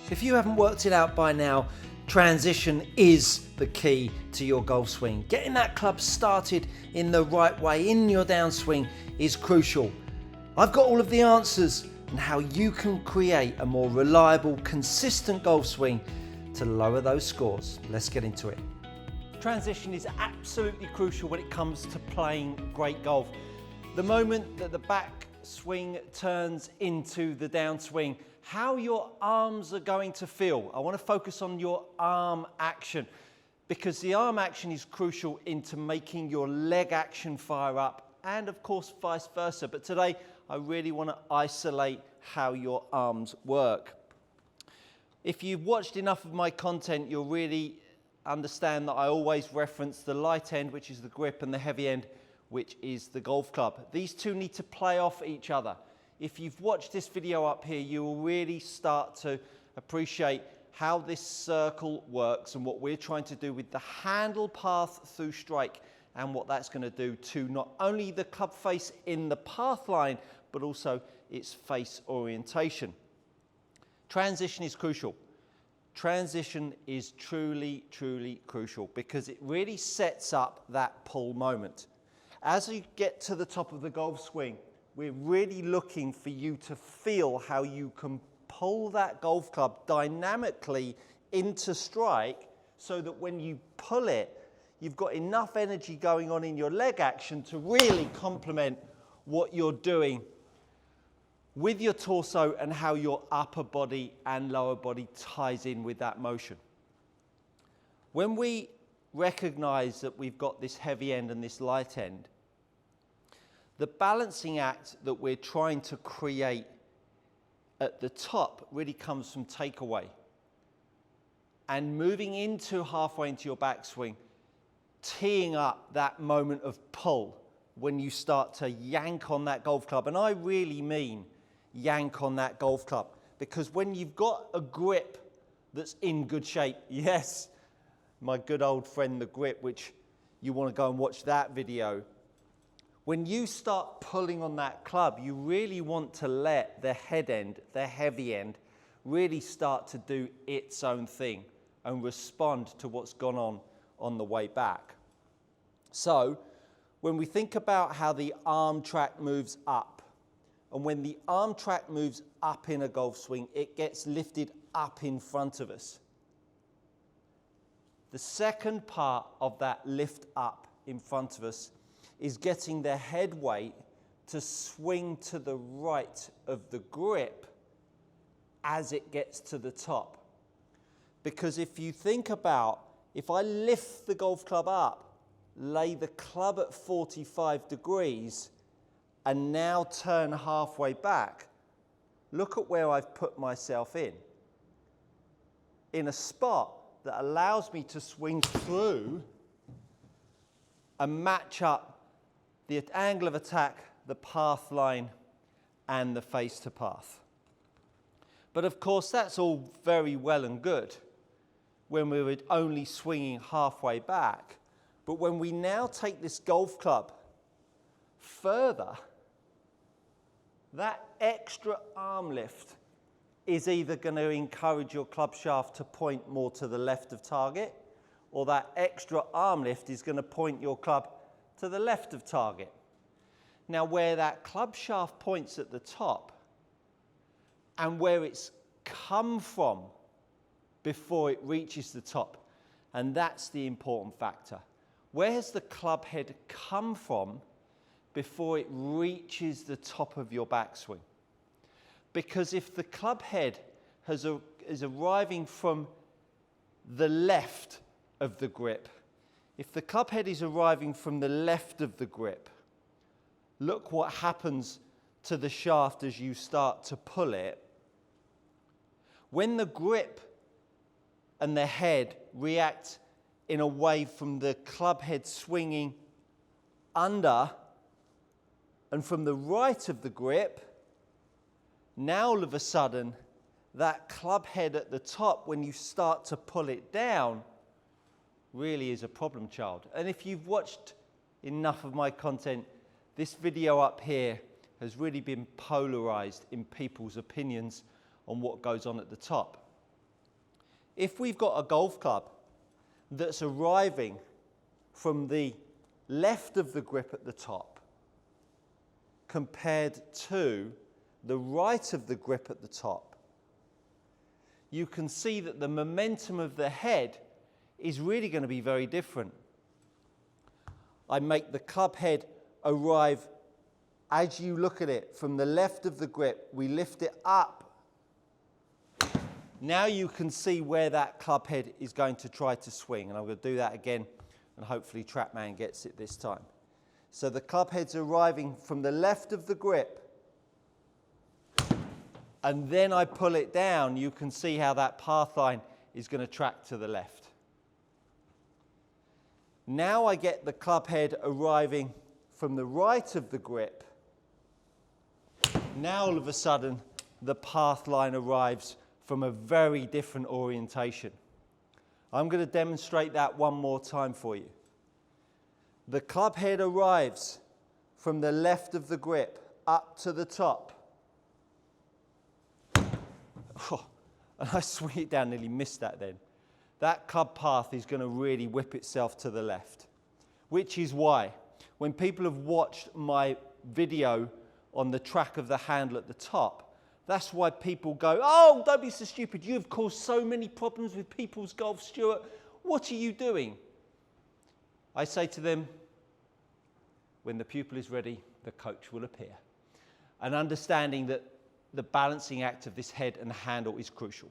If you haven't worked it out by now, transition is the key to your golf swing. Getting that club started in the right way in your downswing is crucial. I've got all of the answers on how you can create a more reliable, consistent golf swing to lower those scores. Let's get into it. Transition is absolutely crucial when it comes to playing great golf. The moment that the back swing turns into the downswing, how your arms are going to feel. I want to focus on your arm action because the arm action is crucial into making your leg action fire up, and of course vice versa. But today I really want to isolate how your arms work. If you've watched enough of my content, you'll really understand that I always reference the light end, which is the grip, and the heavy end, which is the golf club. These two need to play off each other. If you've watched this video up here, you will really start to appreciate how this circle works and what we're trying to do with the handle path through strike and what that's going to do to not only the club face in the path line, but also its face orientation. Transition is crucial. Transition is truly, truly crucial because it really sets up that pull moment. As you get to the top of the golf swing, we're really looking for you to feel how you can pull that golf club dynamically into strike so that when you pull it, you've got enough energy going on in your leg action to really complement what you're doing with your torso and how your upper body and lower body ties in with that motion. When we recognize that we've got this heavy end and this light end, the balancing act that we're trying to create at the top really comes from takeaway and moving into halfway into your backswing, teeing up that moment of pull when you start to yank on that golf club. And I really mean yank on that golf club, because when you've got a grip that's in good shape, yes, my good old friend the grip, which you want to go and watch that video. When you start pulling on that club, you really want to let the head end, the heavy end, really start to do its own thing and respond to what's gone on the way back. So, when we think about how the arm track moves up, and when the arm track moves up in a golf swing, it gets lifted up in front of us. The second part of that lift up in front of us is getting the head weight to swing to the right of the grip as it gets to the top. Because if you think about, if I lift the golf club up, lay the club at 45 degrees, and now turn halfway back, look at where I've put myself in a spot that allows me to swing through and match up the angle of attack, the path line, and the face to path. But of course, that's all very well and good when we were only swinging halfway back. But when we now take this golf club further, that extra arm lift is either going to encourage your club shaft to point more to the left of target, or that extra arm lift is going to point your club to the left of target. Now, where that club shaft points at the top and where it's come from before it reaches the top, and that's the important factor. Where has the club head come from before it reaches the top of your backswing? Because if the club head is arriving from the left of the grip, if the club head is arriving from the left of the grip, look what happens to the shaft as you start to pull it. When the grip and the head react in a way from the club head swinging under and from the right of the grip, now all of a sudden that club head at the top, when you start to pull it down, really is a problem child. And if you've watched enough of my content, this video up here has really been polarized in people's opinions on what goes on at the top. if we've got a golf club that's arriving from the left of the grip at the top compared to the right of the grip at the top, you can see that the momentum of the head is really going to be very different. I make the club head arrive, as you look at it, from the left of the grip. We lift it up. Now you can see where that club head is going to try to swing, and I'm going to do that again, and hopefully TrackMan gets it this time. So the club head's arriving from the left of the grip, and then I pull it down. You can see how that path line is going to track to the left. Now I get the club head arriving from the right of the grip. Now all of a sudden the path line arrives from a very different orientation. I'm going to demonstrate that one more time for you. The club head arrives from the left of the grip up to the top. Oh, and I swing it down, nearly missed that then. That club path is going to really whip itself to the left, which is why when people have watched my video on the track of the handle at the top, that's why people go, "Oh, don't be so stupid. You have caused so many problems with people's golf, Stuart. What are you doing?" I say to them, when the pupil is ready, the coach will appear. And understanding that the balancing act of this head and handle is crucial.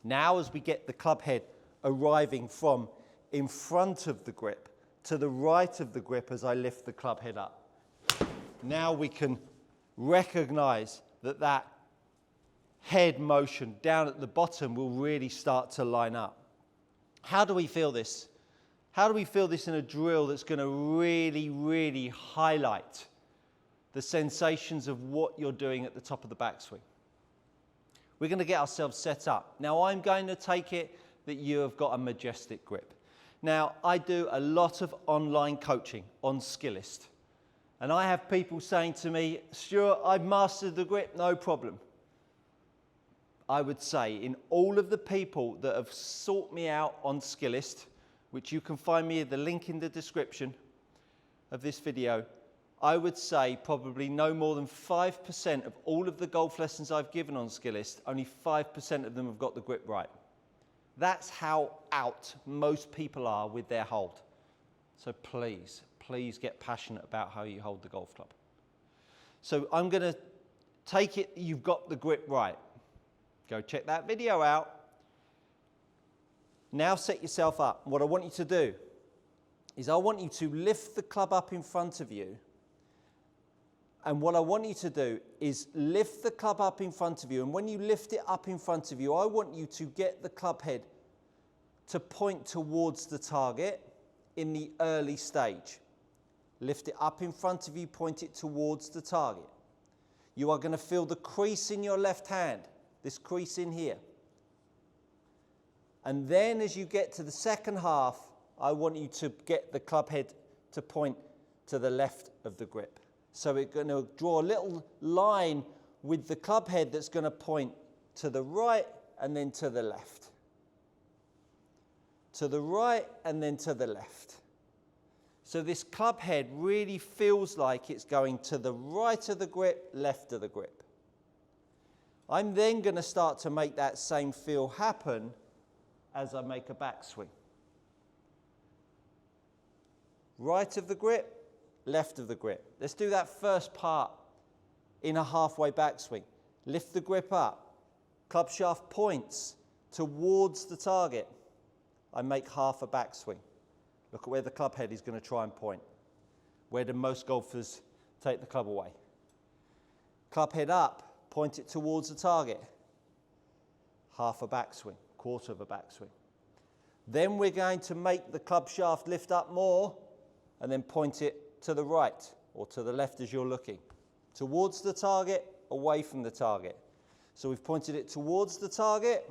Now, as we get the club head arriving from in front of the grip to the right of the grip as I lift the club head up, now we can recognize that that head motion down at the bottom will really start to line up. How do we feel this? How do we feel this in a drill that's going to really, really highlight the sensations of what you're doing at the top of the backswing? We're going to get ourselves set up. Now, I'm going to take it that you have got a majestic grip. Now, I do a lot of online coaching on Skillist. And I have people saying to me, "Stuart, I've mastered the grip, no problem." I would say in all of the people that have sought me out on Skillist, which you can find me at the link in the description of this video, I would say probably no more than 5% of all of the golf lessons I've given on Skillist, only 5% of them have got the grip right. That's how out most people are with their hold. So please, please get passionate about how you hold the golf club. So I'm going to take it you've got the grip right. Go check that video out. Now set yourself up. What I want you to do is I want you to lift the club up in front of you. And what I want you to do is lift the club up in front of you. And when you lift it up in front of you, I want you to get the club head to point towards the target in the early stage. Lift it up in front of you, point it towards the target. You are going to feel the crease in your left hand, this crease in here. And then as you get to the second half, I want you to get the club head to point to the left of the grip. So we're going to draw a little line with the club head that's going to point to the right and then to the left. To the right and then to the left. So this club head really feels like it's going to the right of the grip, left of the grip. I'm then going to start to make that same feel happen as I make a backswing. Right of the grip, left of the grip. Let's do that first part in a halfway backswing. Lift the grip up. Club shaft points towards the target. I make half a backswing. Look at where the club head is going to try and point. Where do most golfers take the club away? Club head up, point it towards the target. Half a backswing, quarter of a backswing. Then we're going to make the club shaft lift up more and then point it to the right or to the left as you're looking. Towards the target, away from the target. So we've pointed it towards the target.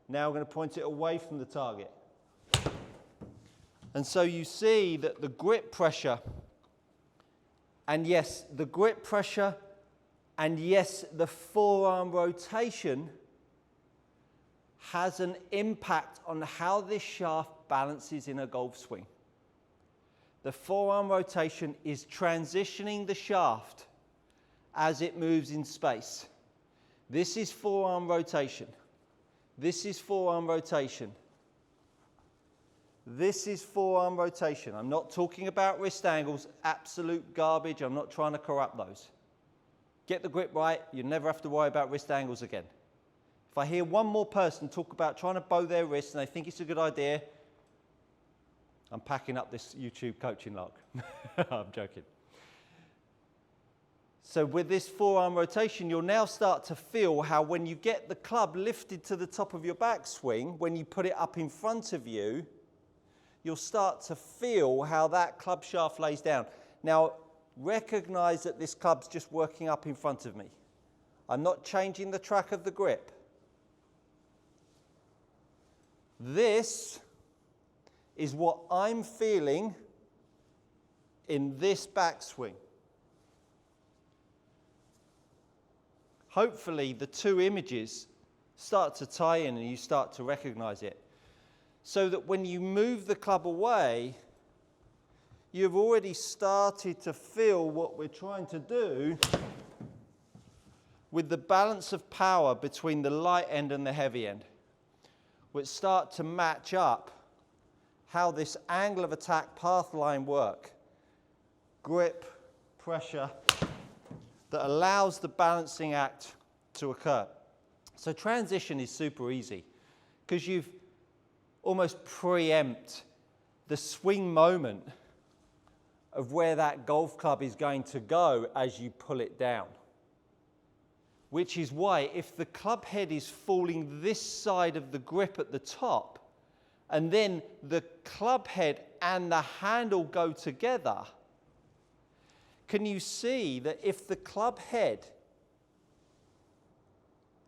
Now we're going to point it away from the target. And so you see that the grip pressure, and yes, the grip pressure, and yes, the forearm rotation has an impact on how this shaft balances in a golf swing. The forearm rotation is transitioning the shaft as it moves in space. This is forearm rotation. This is forearm rotation. This is forearm rotation. I'm not talking about wrist angles, absolute garbage. I'm not trying to corrupt those. Get the grip right, you never have to worry about wrist angles again. If I hear one more person talk about trying to bow their wrists and they think it's a good idea, I'm packing up this YouTube coaching log. I'm joking. So with this forearm rotation, you'll now start to feel how when you get the club lifted to the top of your backswing, when you put it up in front of you, you'll start to feel how that club shaft lays down. Now, recognize that this club's just working up in front of me. I'm not changing the track of the grip. This is what I'm feeling in this backswing. Hopefully the two images start to tie in and you start to recognize it. So that when you move the club away, you've already started to feel what we're trying to do with the balance of power between the light end and the heavy end, which start to match up how this angle of attack path line work. Grip, pressure, that allows the balancing act to occur. So transition is super easy because you've almost preempt the swing moment of where that golf club is going to go as you pull it down. Which is why if the club head is falling this side of the grip at the top, and then the club head and the handle go together, can you see that if the club head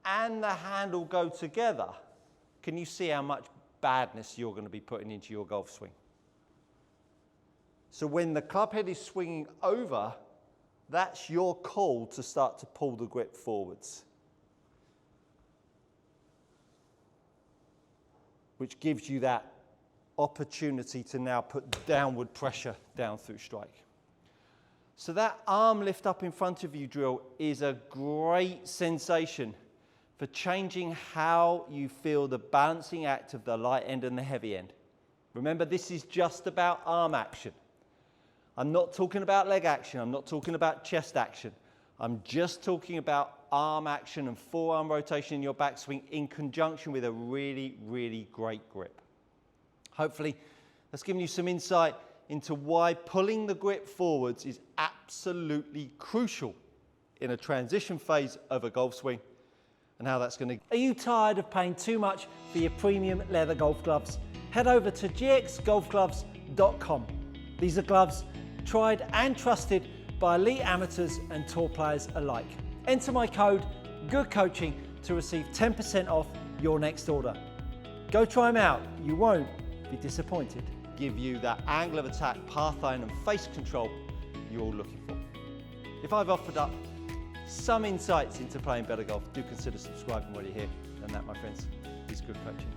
and the handle go together, can you see how much badness you're going to be putting into your golf swing? So when the club head is swinging over, that's your call to start to pull the grip forwards, which gives you that opportunity to now put downward pressure down through strike. So that arm lift up in front of you drill is a great sensation for changing how you feel the balancing act of the light end and the heavy end. Remember, this is just about arm action. I'm not talking about leg action. I'm not talking about chest action. I'm just talking about arm action and forearm rotation in your backswing in conjunction with a really, really great grip. Hopefully, that's given you some insight into why pulling the grip forwards is absolutely crucial in a transition phase of a golf swing and how that's going to... Are you tired of paying too much for your premium leather golf gloves? Head over to gxgolfgloves.com. These are gloves tried and trusted by elite amateurs and tour players alike. Enter my code GOODCOACHING to receive 10% off your next order. Go try them out, you won't be disappointed. Give you that angle of attack, path line and face control you're all looking for. If I've offered up some insights into playing better golf, do consider subscribing while you're here. And that, my friends, is good coaching.